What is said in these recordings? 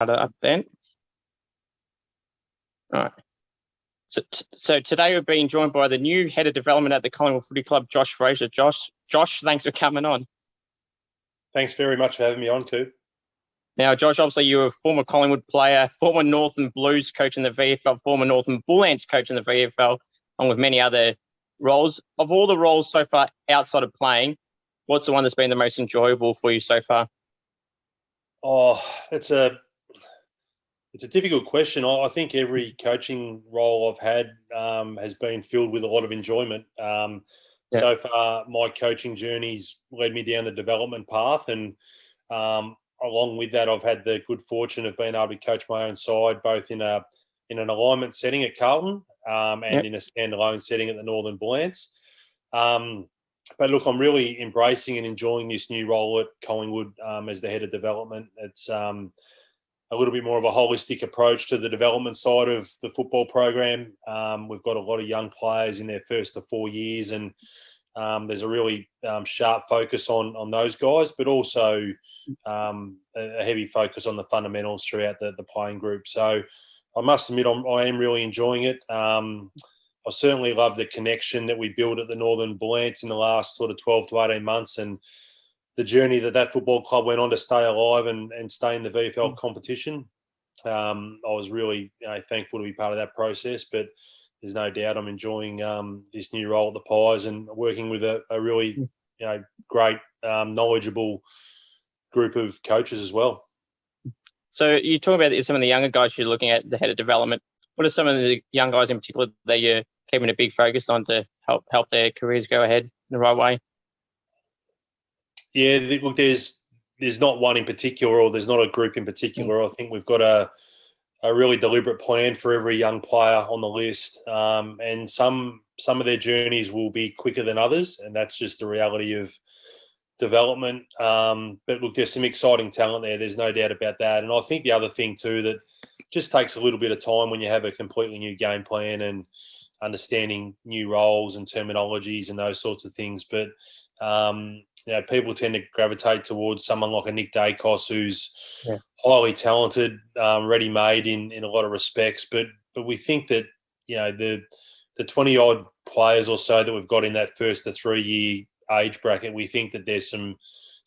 up then. All right. So today we're being joined by the new head of development at the Collingwood Footy Club, Josh Fraser. Josh, thanks for coming on. Thanks very much for having me on, Coop. Now, Josh, obviously you're a former Collingwood player, former Northern Blues coach in the VFL, former Northern Bull Ants coach in the VFL, along with many other roles. Of all the roles so far outside of playing, what's the one that's been the most enjoyable for you so far? Oh, it's a difficult question. I think every coaching role I've had has been filled with a lot of enjoyment. So far, my coaching journey's led me down the development path, and along with that, I've had the good fortune of being able to coach my own side, both in an alignment setting at Carlton and in a standalone setting at the Northern Bull Ants. But look, I'm really embracing and enjoying this new role at Collingwood as the head of development. It's a little bit more of a holistic approach to the development side of the football program. We've got a lot of young players in their first to 4 years, and there's a really sharp focus on those guys, but also a heavy focus on the fundamentals throughout the playing group. So I must admit, I am really enjoying it. I certainly love the connection that we built at the Northern Bull Ants in the last sort of 12 to 18 months, and the journey that football club went on to stay alive and stay in the VFL competition. I was really thankful to be part of that process, but there's no doubt I'm enjoying this new role at the Pies and working with a really great, knowledgeable group of coaches as well. So you talk about some of the younger guys you're looking at, the head of development. What are some of the young guys in particular that you're keeping a big focus on to help their careers go ahead in the right way? Yeah, look, there's not one in particular, or there's not a group in particular. I think we've got a really deliberate plan for every young player on the list, and some of their journeys will be quicker than others, and that's just the reality of development. But look, there's some exciting talent there. There's no doubt about that. And I think the other thing too that just takes a little bit of time when you have a completely new game plan and understanding new roles and terminologies and those sorts of things. But people tend to gravitate towards someone like a Nick Dacos, who's highly talented, ready-made in a lot of respects. But we think that the 20-odd players or so that we've got in that first to 3 year age bracket, we think that there's some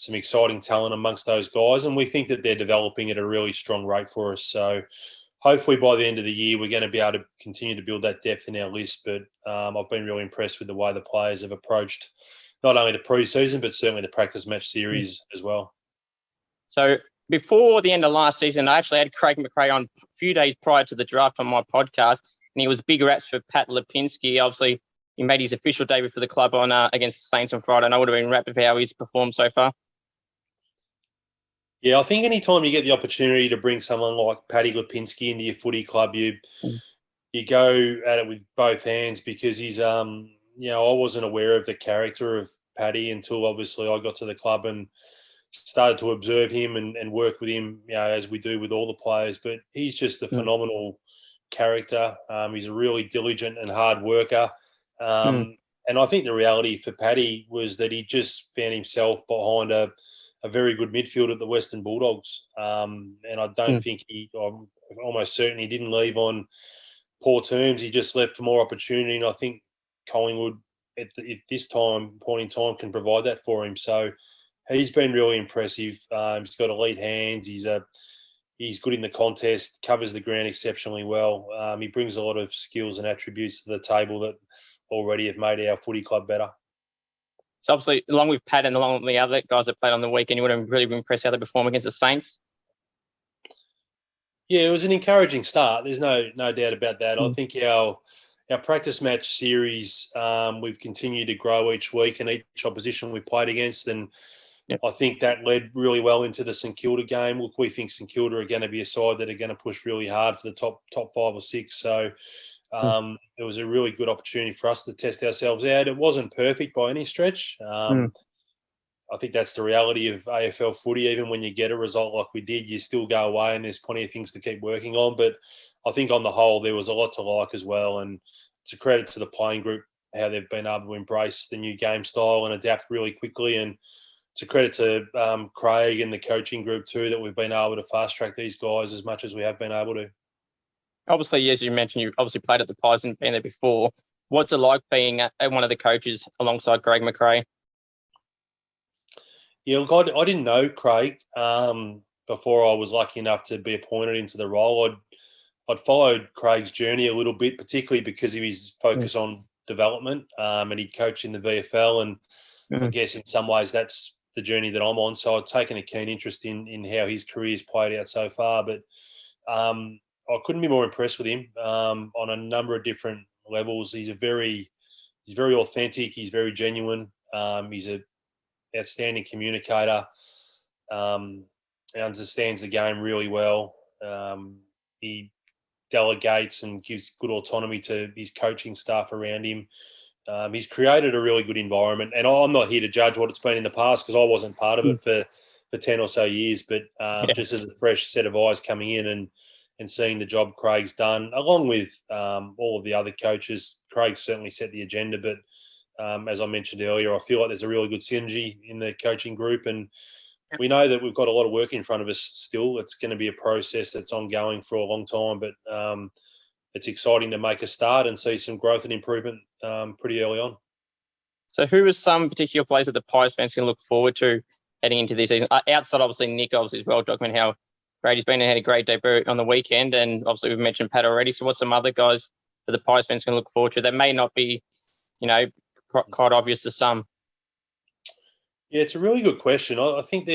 exciting talent amongst those guys, and we think that they're developing at a really strong rate for us. So hopefully by the end of the year, we're going to be able to continue to build that depth in our list. But I've been really impressed with the way the players have approached not only the pre-season, but certainly the practice match series as well. So before the end of last season, I actually had Craig McRae on a few days prior to the draft on my podcast, and he was big raps for Pat Lipinski. Obviously, he made his official debut for the club on against the Saints on Friday, and I would have been rapt with how he's performed so far. Yeah, I think anytime you get the opportunity to bring someone like Paddy Lipinski into your footy club, you go at it with both hands, because he's I wasn't aware of the character of Paddy until obviously I got to the club and started to observe him and work with him, as we do with all the players. But he's just a phenomenal character. He's a really diligent and hard worker. And I think the reality for Paddy was that he just found himself behind a very good midfield at the Western Bulldogs. And I don't think I'm almost certain he didn't leave on poor terms. He just left for more opportunity. And I think Collingwood at this point in time can provide that for him. So he's been really impressive. He's got elite hands. He's good in the contest, covers the ground exceptionally well. He brings a lot of skills and attributes to the table that already have made our footy club better. So obviously, along with Pat and along with the other guys that played on the weekend, you would have really been impressed how they performed against the Saints. Yeah, it was an encouraging start. There's no doubt about that. I think our practice match series, we've continued to grow each week and each opposition we played against, and I think that led really well into the St Kilda game. Look, we think St Kilda are going to be a side that are going to push really hard for the top 5 or 6. So it was a really good opportunity for us to test ourselves out. It wasn't perfect by any stretch. I think that's the reality of AFL footy. Even when you get a result like we did, you still go away and there's plenty of things to keep working on. But I think on the whole, there was a lot to like as well. And it's a credit to the playing group, how they've been able to embrace the new game style and adapt really quickly. And it's a credit to Craig and the coaching group too that we've been able to fast track these guys as much as we have been able to. Obviously, as you mentioned, you obviously played at the Pies and been there before. What's it like being one of the coaches alongside Greg McRae? Yeah, look, I didn't know Craig before I was lucky enough to be appointed into the role. I'd followed Craig's journey a little bit, particularly because of his focus on development, and he'd coached in the VFL, and I guess in some ways that's the journey that I'm on. So I've taken a keen interest in how his career's played out so far. But I couldn't be more impressed with him on a number of different levels. He's very authentic. He's very genuine. He's an outstanding communicator. He understands the game really well. He delegates and gives good autonomy to his coaching staff around him. He's created a really good environment, and I'm not here to judge what it's been in the past because I wasn't part of it for 10 or so years, but just as a fresh set of eyes coming in and seeing the job Craig's done, along with all of the other coaches. Craig certainly set the agenda, but as I mentioned earlier, I feel like there's a really good synergy in the coaching group, and we know that we've got a lot of work in front of us still. It's going to be a process that's ongoing for a long time, but it's exciting to make a start and see some growth and improvement pretty early on. So who are some particular players that the Pies fans can look forward to heading into this season? Outside, obviously, Nick, obviously, as well, document how great he's been and had a great debut on the weekend, and obviously we've mentioned Pat already. So what's some other guys that the Pies fans can look forward to that may not be, quite obvious to some? Yeah, it's a really good question. I think it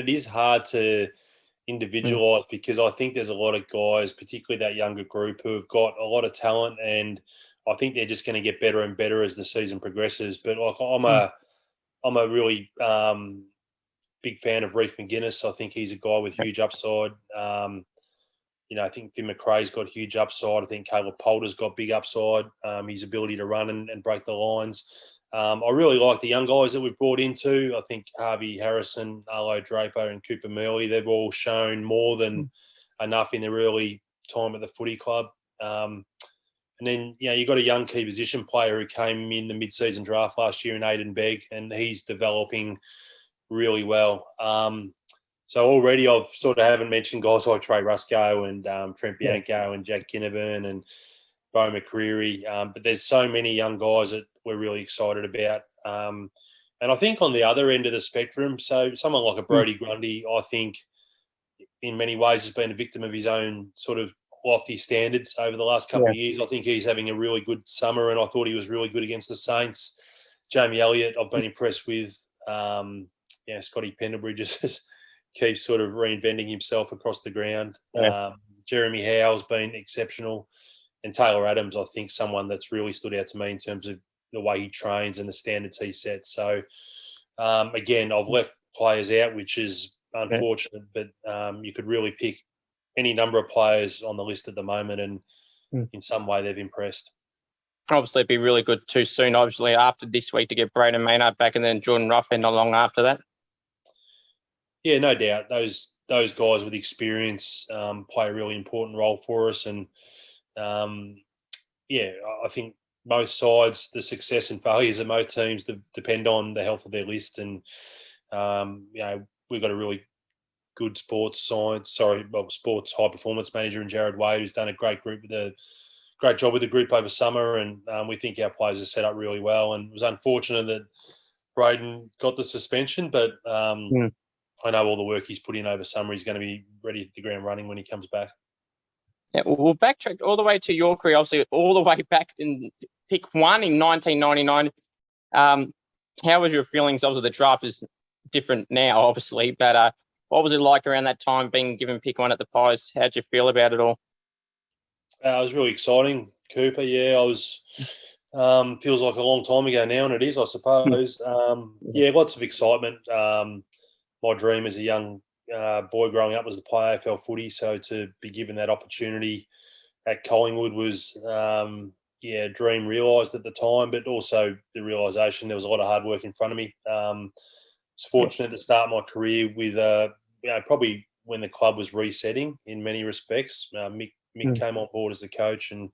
is hard to individualise because I think there's a lot of guys, particularly that younger group, who have got a lot of talent, and I think they're just going to get better and better as the season progresses. But I'm a really big fan of Reef McGuinness. I think he's a guy with huge upside. I think Finn McRae's got huge upside. I think Caleb Poulter's got big upside. His ability to run and break the lines. I really like the young guys that we've brought into. I think Harvey Harrison, Arlo Draper and Cooper Murley, they've all shown more than enough in their early time at the footy club. And then, you've got a young key position player who came in the mid-season draft last year in Aiden Begg, and he's developing really well. So already I've sort of haven't mentioned guys like Trey Rusco and Trent Bianco and Jack Ginnivan and Bo McCreary. But there's so many young guys that we're really excited about. And I think on the other end of the spectrum, so someone like a Brodie Grundy, I think in many ways has been a victim of his own sort of lofty standards over the last couple of years. I think he's having a really good summer, and I thought he was really good against the Saints. Jamie Elliott, I've been impressed with. Scotty Pendlebury just keeps sort of reinventing himself across the ground. Jeremy Howe's been exceptional. And Taylor Adams, I think, someone that's really stood out to me in terms of the way he trains and the standards he sets. So, again, I've left players out, which is unfortunate, but you could really pick any number of players on the list at the moment, and in some way they've impressed. Obviously, it'd be really good too soon, obviously, after this week to get Braden Maynard back and then Jordan Ruffin not long after that. Yeah, no doubt. Those guys with experience play a really important role for us. And, I think most sides, the success and failures of most teams depend on the health of their list. And, we've got a really good sports high performance manager in Jared Wade, who's done a great job with the group over summer, and we think our players are set up really well. And it was unfortunate that Braden got the suspension, but I know all the work he's put in over summer, he's going to be ready to the ground running when he comes back. Yeah, we'll backtrack all the way to your career, obviously all the way back in pick 1 in 1999. How was your feelings? Obviously, the draft is different now, obviously, but what was it like around that time being given pick 1 at the Pies? How'd you feel about it all? It was really exciting, Cooper. Yeah, I was. Feels like a long time ago now, and it is, I suppose. Lots of excitement. My dream as a young boy growing up was to play AFL footy, so to be given that opportunity at Collingwood was, a dream realised at the time, but also the realisation there was a lot of hard work in front of me. I was fortunate to start my career with, probably when the club was resetting in many respects. Mick came on board as the coach and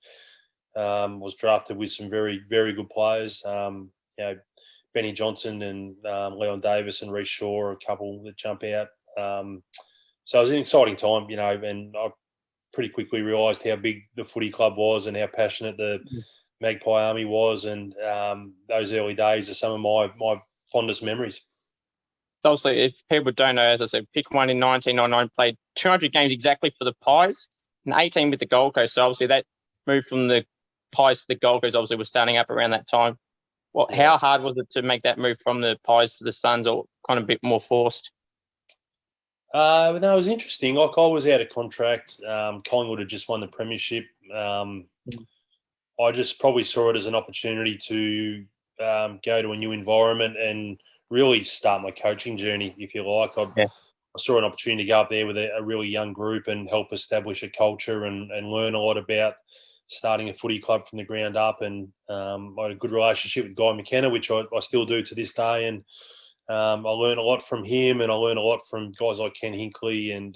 was drafted with some very, very good players. Benny Johnson and Leon Davis and Reece Shaw are a couple that jump out. So it was an exciting time, and I pretty quickly realised how big the footy club was and how passionate the Magpie Army was, and those early days are some of my fondest memories. Obviously, if people don't know, as I said, pick one in 1999, played 200 games exactly for the Pies and 18 with the Gold Coast. So obviously that move from the Pies to the Gold Coast obviously was starting up around that time. How hard was it to make that move from the Pies to the Suns, or kind of a bit more forced? No, it was interesting. Like, I was out of contract. Collingwood had just won the premiership. I just probably saw it as an opportunity to go to a new environment and really start my coaching journey, if you like. I saw an opportunity to go up there with a really young group and help establish a culture and learn a lot about starting a footy club from the ground up. And I had a good relationship with Guy McKenna, which I still do to this day. And I learned a lot from him, and I learned a lot from guys like Ken Hinkley and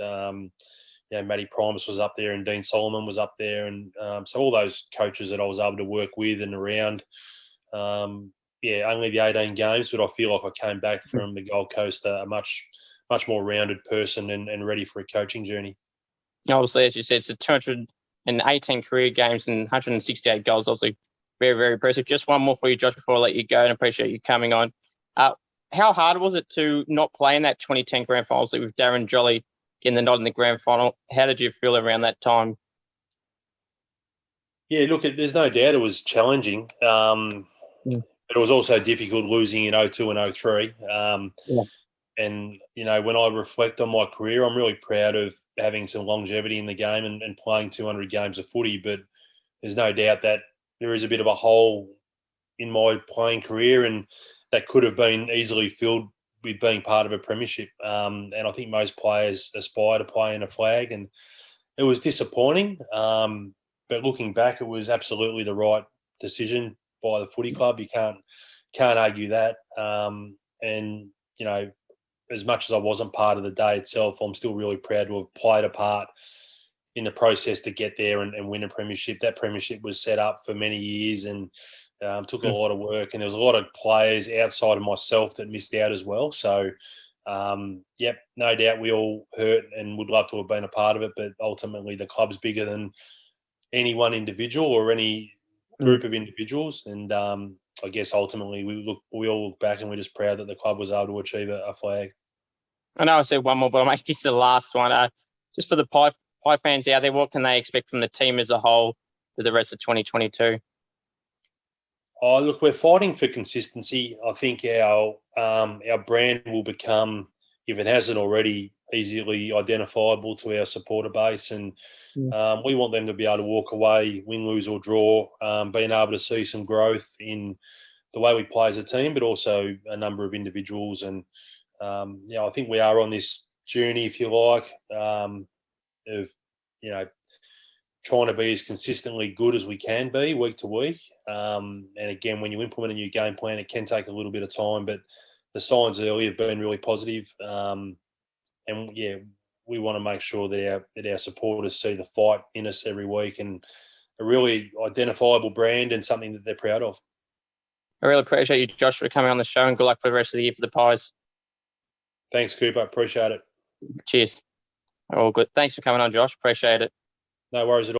Matty Primus was up there, and Dean Solomon was up there. And so all those coaches that I was able to work with and around, only the 18 games, but I feel like I came back from the Gold Coast a much more rounded person and ready for a coaching journey. Obviously, as you said, it's 218 career games and 168 goals. Obviously, very, very impressive. Just one more for you, Josh, before I let you go, and appreciate you coming on. How hard was it to not play in that 2010 grand final with Darren Jolly getting the nod in the grand final? How did you feel around that time? Yeah, look, there's no doubt it was challenging. But it was also difficult losing in 02 and 03. And, when I reflect on my career, I'm really proud of having some longevity in the game and playing 200 games of footy. But there's no doubt that there is a bit of a hole in my playing career, and that could have been easily filled with being part of a premiership. And I think most players aspire to play in a flag, and it was disappointing. But looking back, it was absolutely the right decision by the footy club. You can't argue that. And as much as I wasn't part of the day itself, I'm still really proud to have played a part in the process to get there and win a premiership. That premiership was set up for many years and took a lot of work, and there was a lot of players outside of myself that missed out as well. So, no doubt we all hurt and would love to have been a part of it, but ultimately the club's bigger than any one individual or any group of individuals. And I guess ultimately we all look back and we're just proud that the club was able to achieve a flag. I know I said one more, but I'll make this the last one. Just for the Pie fans out there, what can they expect from the team as a whole for the rest of 2022? Oh, look, we're fighting for consistency. I think our brand will become, if it hasn't already, easily identifiable to our supporter base, and we want them to be able to walk away, win, lose or draw, being able to see some growth in the way we play as a team, but also a number of individuals. And I think we are on this journey, if you like, of trying to be as consistently good as we can be week to week. And again, when you implement a new game plan, it can take a little bit of time, but the signs early have been really positive. We want to make sure that our supporters see the fight in us every week, and a really identifiable brand and something that they're proud of. I really appreciate you, Josh, for coming on the show, and good luck for the rest of the year for the Pies. Thanks, Cooper. Appreciate it. Cheers. All good. Thanks for coming on, Josh. Appreciate it. No worries at all.